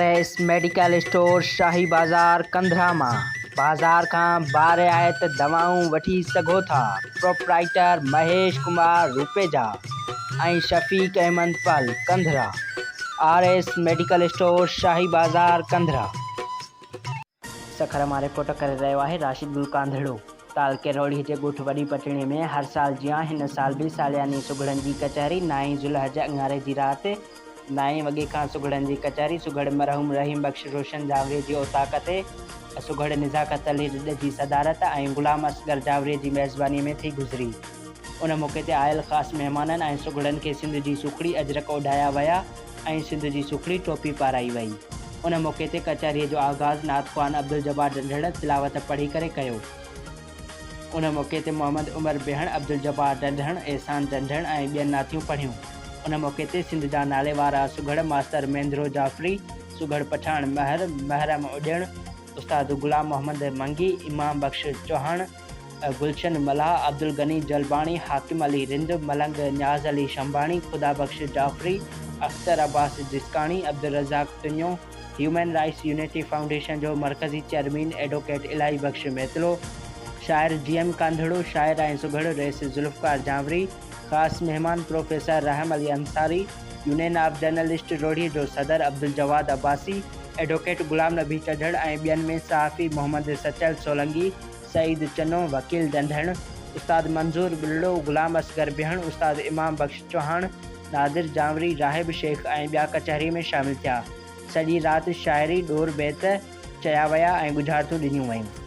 RS medical store शाही बाज़ार कंधरा मां बाज़ार खां ॿाहिरि आहे त दवाऊं वठी सघो था। प्रोप्राइटर महेश कुमार रूपेजा ऐं शफ़ीक अहमद पल कंधरा। RS मेडिकल स्टोर शाही बाज़ार कंधरा। सखर मां रिपोर्ट करे रहियो आहे राशिद गुल कांधड़ो। ताल किरोड़ी जे ॻोठ वॾी पटड़ी में हर साल जियां हिन साल भी सालियानी सुघड़नि जी कचहरी 9 जुलहज अंगारे जी राति 9 वॻे खां सुघड़नि जी कचहरी सुघड़ मरहूम रहीम बख्श रोशन जावरे जी औताक ते सुघड़ निज़ाकत अली रिड जी सदारत ऐं गुलाम असगर जावरे जी मेज़बानी में थी गुज़री। उन मौक़े ते आयल ख़ासि महिमाननि ऐं सुघड़नि खे सिंध जी सुखड़ी अजरक उॾाया विया ऐं सिंध जी सुखड़ी टोपी पाराई वई। उन मौक़े ते कचहरीअ जो आगाज़ नात ख़्वान अब्दुल जब्बार ढंढण तिलावत पढ़ी करे कयो। उन मौक़े ते मोहम्मद उमर बेहण अब्दुल जब्बार ढंढण एहसान ढंढण ऐं ॿियनि नातियूं पढ़ियूं। उन मौक़े ते सिंध जा नाले वारा सुघड़ मास्तर महेंद्रो जाफ़री, सुघड़ पठाण महर महरम उॾियण, उस्ताद गुलाम मोहम्मद मंगी, इमाम बख्श चौहान, गुलशन मलाह, अब्दुल गनी जलबाणी, हाकिम अली रिंद, मलंग Niyaz Ali Shambani, Khuda Bakhsh Jafri, Akhtar Abbas Jiskani, Abdul Razzaq Tunio, human rights unity foundation जो मरकज़ी चेयरमैन एडवोकेट इलाही बख्श मेतलो, शाइर GM कांधड़ो, शाइर ऐं सुघड़ रेस ज़ुल्फ़कार जावरी, ख़ासि महिमान professor Rahm Ali Ansari, union of journalist Rohri जो सदर अब्दुल जवाद अब्बासी, एडवोकेट गुलाम नबी चढ़ड़ ऐं ॿियनि में सहाफ़ी मोहम्मद सचल सोलंगी, सईद चनो, वकील ढंढण, उस्ताद मंज़ूर बिलड़ो, गुलाम असगर बेहण, उस्ताद इमाम बख्श चौहान, नादिर जावरी, राहिब शेख ऐं ॿिया कचहरी में शामिल थिया। सॼी राति शाइरी ॾोर बैत चया विया ऐं गुझारतूं ॾिनियूं वयूं।